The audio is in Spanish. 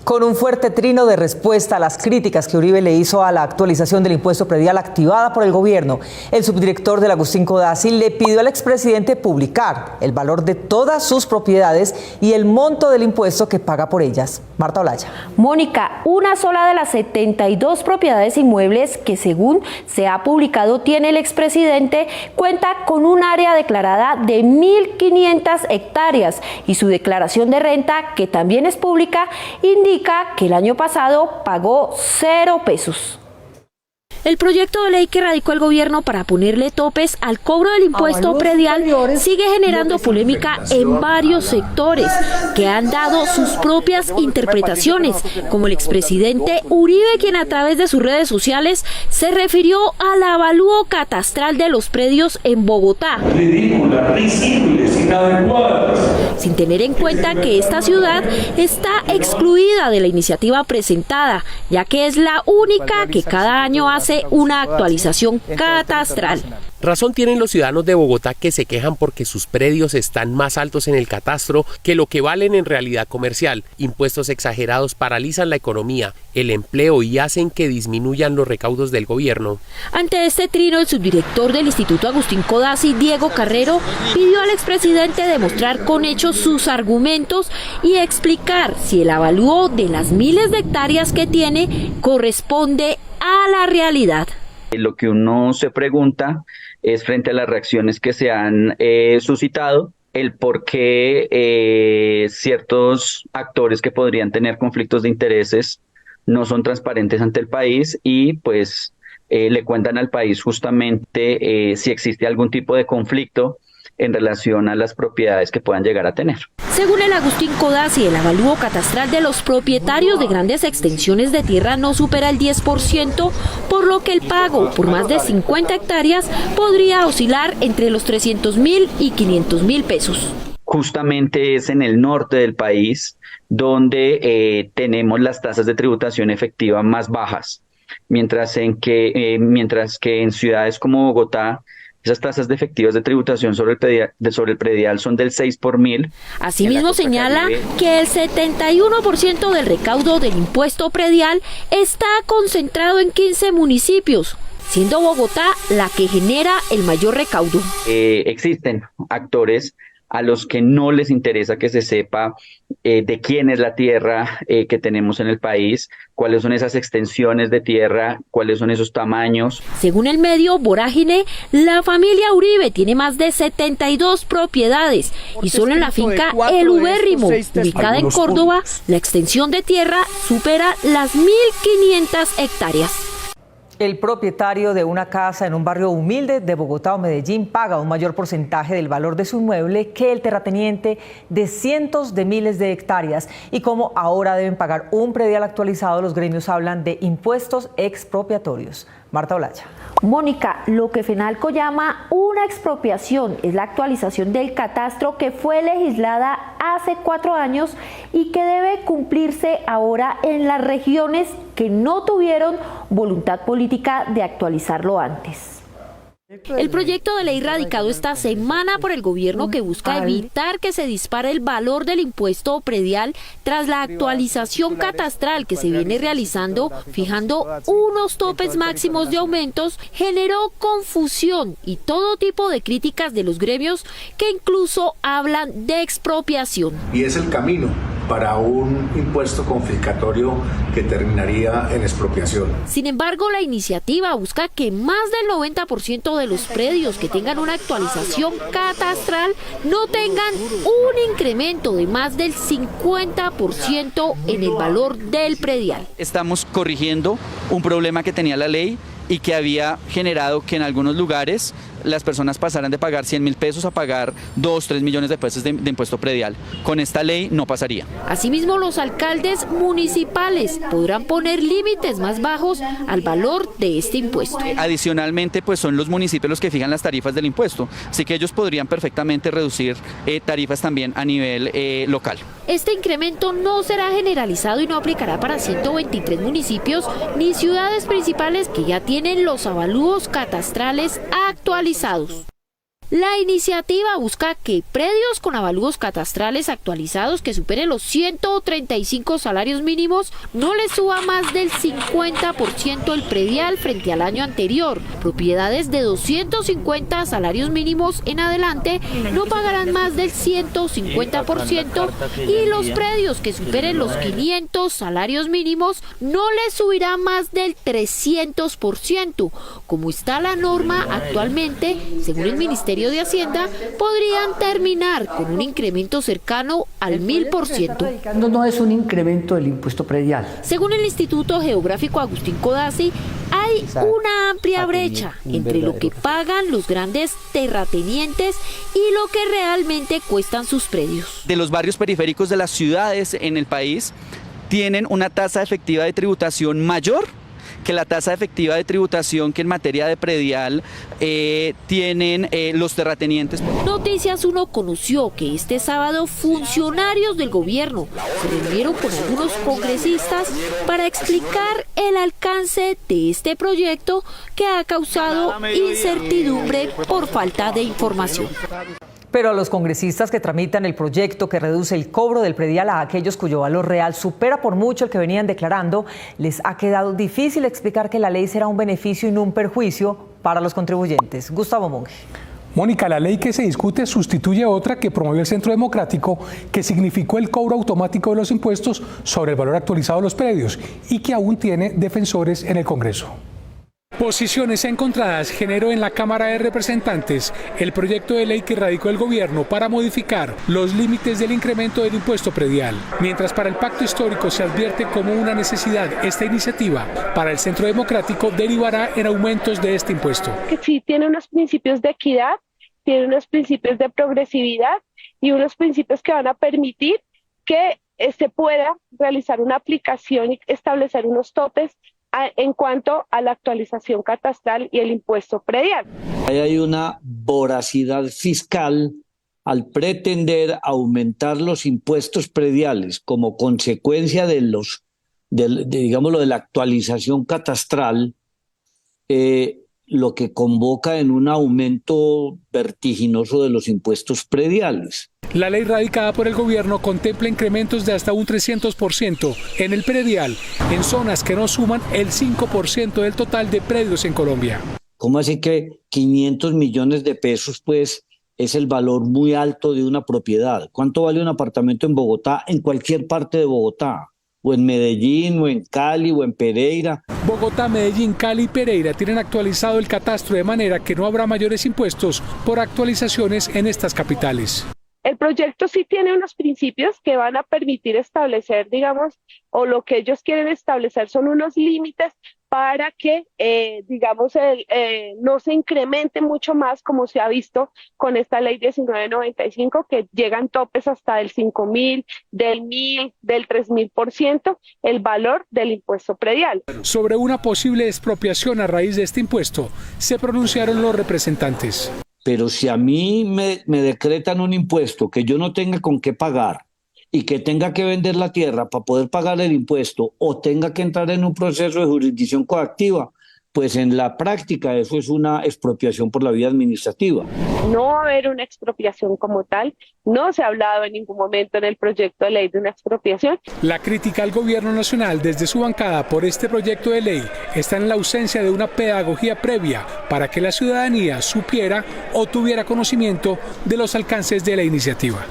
Con un fuerte trino de respuesta a las críticas que Uribe le hizo a la actualización del impuesto predial activada por el gobierno, el subdirector del Agustín Codazzi le pidió al expresidente publicar el valor de todas sus propiedades y el monto del impuesto que paga por ellas. Marta Olaya. Mónica, una sola de las 72 propiedades inmuebles que, según se ha publicado, tiene el expresidente, cuenta con un área declarada de 1.500 hectáreas y su declaración de renta, que también es pública, indica que el año pasado pagó 0 pesos. El proyecto de ley que radicó el gobierno para ponerle topes al cobro del impuesto predial sigue generando polémica en varios sectores que han dado sus propias interpretaciones, como el expresidente Uribe, quien a través de sus redes sociales se refirió al avalúo catastral de los predios en Bogotá. Ridículas, risibles, inadecuadas. Sin tener en cuenta que esta ciudad está excluida de la iniciativa presentada, ya que es la única que cada año hace una actualización catastral. Razón tienen los ciudadanos de Bogotá que se quejan porque sus predios están más altos en el catastro que lo que valen en realidad comercial. Impuestos exagerados paralizan la economía, el empleo y hacen que disminuyan los recaudos del gobierno. Ante este trino, el subdirector del Instituto Agustín Codazzi, Diego Carrero, pidió al expresidente demostrar con hechos sus argumentos y explicar si el avalúo de las miles de hectáreas que tiene corresponde a la realidad. Lo que uno se pregunta es, frente a las reacciones que se han suscitado, el por qué ciertos actores que podrían tener conflictos de intereses no son transparentes ante el país y pues le cuentan al país justamente si existe algún tipo de conflicto en relación a las propiedades que puedan llegar a tener. Según el Agustín Codazzi, el avalúo catastral de los propietarios de grandes extensiones de tierra no supera el 10%, por lo que el pago por más de 50 hectáreas podría oscilar entre los 300.000 y 500.000 pesos. Justamente es en el norte del país donde tenemos las tasas de tributación efectiva más bajas, mientras que en ciudades como Bogotá, esas tasas de efectivas de tributación sobre el predial son del 6 por 1000. Asimismo, señala que el 71% del recaudo del impuesto predial está concentrado en 15 municipios, siendo Bogotá la que genera el mayor recaudo. Existen actores a los que no les interesa que se sepa de quién es la tierra que tenemos en el país, cuáles son esas extensiones de tierra, cuáles son esos tamaños. Según el medio Vorágine, la familia Uribe tiene más de 72 propiedades y solo en la finca El Ubérrimo, ubicada en Córdoba, la extensión de tierra supera las 1.500 hectáreas. El propietario de una casa en un barrio humilde de Bogotá o Medellín paga un mayor porcentaje del valor de su inmueble que el terrateniente de cientos de miles de hectáreas. Y como ahora deben pagar un predial actualizado, los gremios hablan de impuestos expropiatorios. Marta Olaya. Mónica, lo que FENALCO llama una expropiación es la actualización del catastro que fue legislada hace 4 años y que debe cumplirse ahora en las regiones que no tuvieron voluntad política de actualizarlo antes. El proyecto de ley radicado esta semana por el gobierno, que busca evitar que se dispare el valor del impuesto predial tras la actualización catastral que se viene realizando, fijando unos topes máximos de aumentos, generó confusión y todo tipo de críticas de los gremios que incluso hablan de expropiación. Y es el camino para un impuesto confiscatorio que terminaría en expropiación. Sin embargo, la iniciativa busca que más del 90% de los predios que tengan una actualización catastral no tengan un incremento de más del 50% en el valor del predial. Estamos corrigiendo un problema que tenía la ley y que había generado que en algunos lugares las personas pasaran de pagar 100.000 pesos a pagar 2-3 millones de pesos de impuesto predial. Con esta ley no pasaría. Asimismo, los alcaldes municipales podrán poner límites más bajos al valor de este impuesto. Adicionalmente, pues son los municipios los que fijan las tarifas del impuesto, así que ellos podrían perfectamente reducir tarifas también a nivel local. Este incremento no será generalizado y no aplicará para 123 municipios ni ciudades principales que ya tienen los avalúos catastrales actualizados. La iniciativa busca que predios con avalúos catastrales actualizados que superen los 135 salarios mínimos no les suba más del 50% el predial frente al año anterior. Propiedades de 250 salarios mínimos en adelante no pagarán más del 150% y los predios que superen los 500 salarios mínimos no les subirá más del 300%. Como está la norma actualmente, según el Ministerio de Hacienda, podrían terminar con un incremento cercano al 1000%. No es un incremento del impuesto predial. Según el Instituto Geográfico Agustín Codazzi, hay una amplia brecha entre lo que pagan los grandes terratenientes y lo que realmente cuestan sus predios. De los barrios periféricos de las ciudades en el país tienen una tasa efectiva de tributación mayor que la tasa efectiva de tributación que en materia de predial tienen los terratenientes. Noticias 1 conoció que este sábado funcionarios del gobierno se reunieron con algunos congresistas para explicar el alcance de este proyecto que ha causado incertidumbre por falta de información. Pero a los congresistas que tramitan el proyecto que reduce el cobro del predial a aquellos cuyo valor real supera por mucho el que venían declarando, les ha quedado difícil explicar que la ley será un beneficio y no un perjuicio para los contribuyentes. Gustavo Monge. Mónica, la ley que se discute sustituye otra que promueve el Centro Democrático, que significó el cobro automático de los impuestos sobre el valor actualizado de los predios y que aún tiene defensores en el Congreso. Posiciones encontradas generó en la Cámara de Representantes el proyecto de ley que radicó el gobierno para modificar los límites del incremento del impuesto predial. Mientras para el Pacto Histórico se advierte como una necesidad esta iniciativa, para el Centro Democrático derivará en aumentos de este impuesto. Que sí tiene unos principios de equidad, tiene unos principios de progresividad y unos principios que van a permitir que se pueda realizar una aplicación y establecer unos topes en cuanto a la actualización catastral y el impuesto predial. Hay una voracidad fiscal al pretender aumentar los impuestos prediales como consecuencia de la actualización catastral, lo que convoca en un aumento vertiginoso de los impuestos prediales. La ley radicada por el gobierno contempla incrementos de hasta un 300% en el predial en zonas que no suman el 5% del total de predios en Colombia. ¿Cómo así que 500 millones de pesos pues es el valor muy alto de una propiedad? ¿Cuánto vale un apartamento en Bogotá, en cualquier parte de Bogotá? O en Medellín, o en Cali, o en Pereira. Bogotá, Medellín, Cali y Pereira tienen actualizado el catastro de manera que no habrá mayores impuestos por actualizaciones en estas capitales. El proyecto sí tiene unos principios que van a permitir establecer, digamos, o lo que ellos quieren establecer son unos límites para que, no se incremente mucho más como se ha visto con esta ley 1995, que llegan topes hasta del 5.000, del 1.000, del 3.000% el valor del impuesto predial. Sobre una posible expropiación a raíz de este impuesto, se pronunciaron los representantes. Pero si a mí me decretan un impuesto que yo no tenga con qué pagar y que tenga que vender la tierra para poder pagar el impuesto o tenga que entrar en un proceso de jurisdicción coactiva, pues en la práctica eso es una expropiación por la vía administrativa. No va a haber una expropiación como tal, no se ha hablado en ningún momento en el proyecto de ley de una expropiación. La crítica al gobierno nacional desde su bancada por este proyecto de ley está en la ausencia de una pedagogía previa para que la ciudadanía supiera o tuviera conocimiento de los alcances de la iniciativa.